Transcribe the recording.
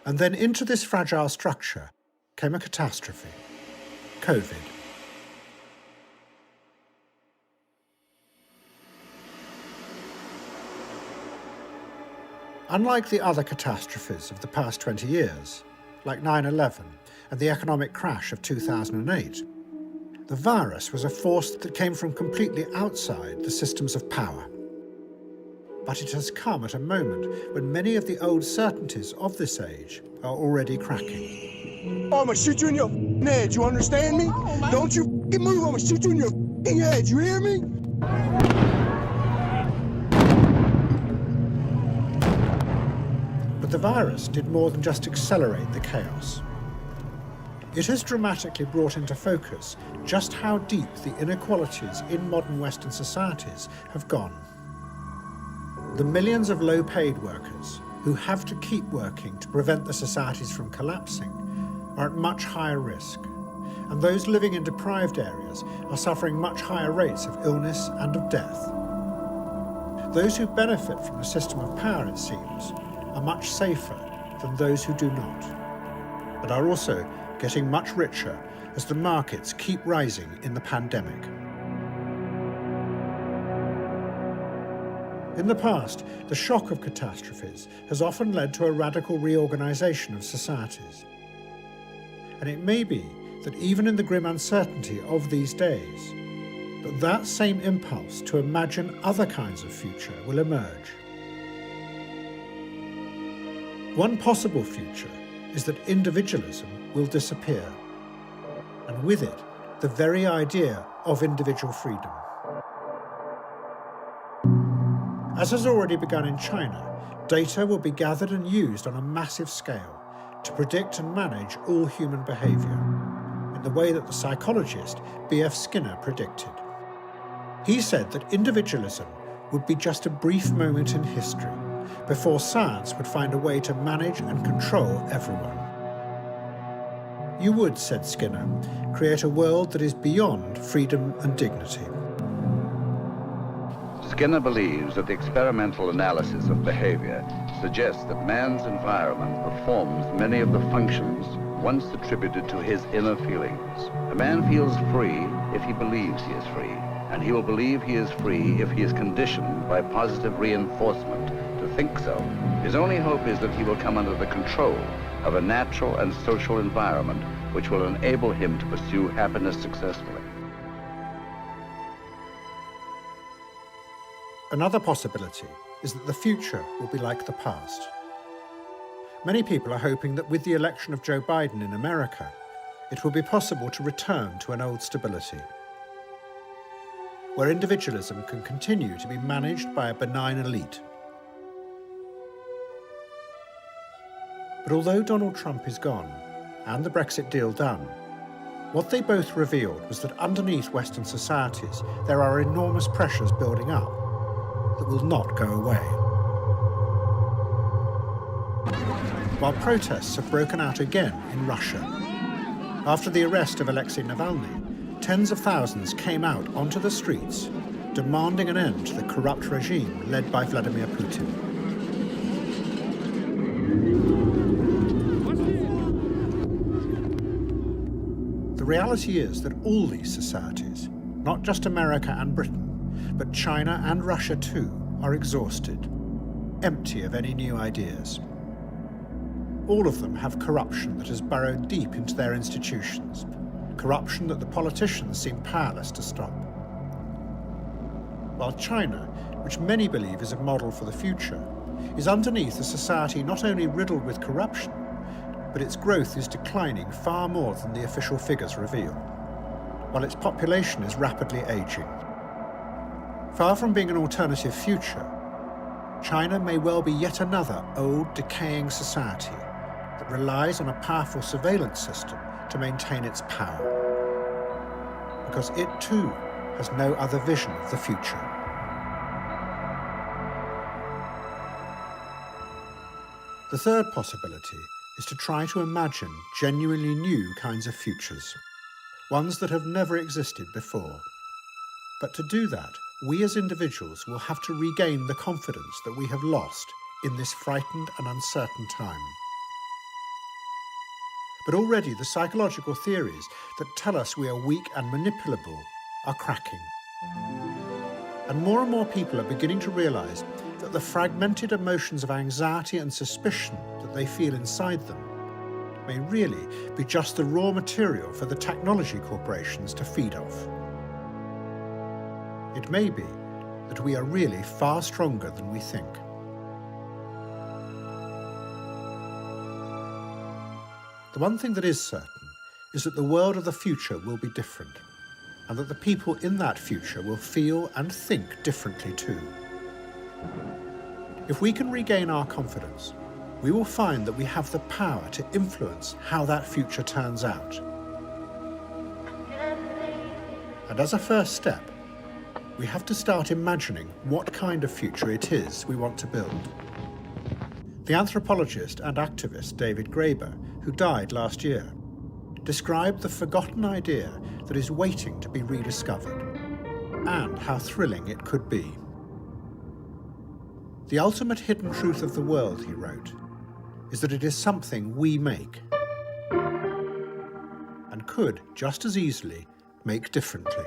And then into this fragile structure came a catastrophe: COVID. Unlike the other catastrophes of the past 20 years, like 9/11 and the economic crash of 2008, the virus was a force that came from completely outside the systems of power. But it has come at a moment when many of the old certainties of this age are already cracking. I'm gonna shoot you in your head, you understand me? Don't you move, I'm gonna shoot you in your head, you hear me? But the virus did more than just accelerate the chaos. It has dramatically brought into focus just how deep the inequalities in modern Western societies have gone. The millions of low-paid workers who have to keep working to prevent the societies from collapsing are at much higher risk, and those living in deprived areas are suffering much higher rates of illness and of death. Those who benefit from the system of power, it seems, are much safer than those who do not, but are also getting much richer as the markets keep rising in the pandemic. In the past, the shock of catastrophes has often led to a radical reorganization of societies. And it may be that even in the grim uncertainty of these days, that same impulse to imagine other kinds of future will emerge. One possible future is that individualism will disappear, and with it, the very idea of individual freedom. As has already begun in China, data will be gathered and used on a massive scale to predict and manage all human behaviour, in the way that the psychologist B.F. Skinner predicted. He said that individualism would be just a brief moment in history before science would find a way to manage and control everyone. You would, said Skinner, create a world that is beyond freedom and dignity. Skinner believes that the experimental analysis of behavior suggests that man's environment performs many of the functions once attributed to his inner feelings. A man feels free if he believes he is free, and he will believe he is free if he is conditioned by positive reinforcement to think so. His only hope is that he will come under the control of a natural and social environment which will enable him to pursue happiness successfully. Another possibility is that the future will be like the past. Many people are hoping that with the election of Joe Biden in America, it will be possible to return to an old stability, where individualism can continue to be managed by a benign elite. But although Donald Trump is gone and the Brexit deal done, what they both revealed was that underneath Western societies there are enormous pressures building up that will not go away. While protests have broken out again in Russia. After the arrest of Alexei Navalny, tens of thousands came out onto the streets, demanding an end to the corrupt regime led by Vladimir Putin. The reality is that all these societies, not just America and Britain, but China and Russia too, are exhausted, empty of any new ideas. All of them have corruption that has burrowed deep into their institutions, corruption that the politicians seem powerless to stop. While China, which many believe is a model for the future, is underneath a society not only riddled with corruption, but its growth is declining far more than the official figures reveal, while its population is rapidly aging. Far from being an alternative future, China may well be yet another old, decaying society that relies on a powerful surveillance system to maintain its power, because it too has no other vision of the future. The third possibility is to try to imagine genuinely new kinds of futures, ones that have never existed before. But to do that, we as individuals will have to regain the confidence that we have lost in this frightened and uncertain time. But already the psychological theories that tell us we are weak and manipulable are cracking. And more people are beginning to realise that the fragmented emotions of anxiety and suspicion that they feel inside them may really be just the raw material for the technology corporations to feed off. It may be that we are really far stronger than we think. The one thing that is certain is that the world of the future will be different, and that the people in that future will feel and think differently too. If we can regain our confidence, we will find that we have the power to influence how that future turns out. And as a first step, we have to start imagining what kind of future it is we want to build. The anthropologist and activist David Graeber, who died last year, described the forgotten idea that is waiting to be rediscovered, and how thrilling it could be. The ultimate hidden truth of the world, he wrote, is that it is something we make, and could just as easily make differently.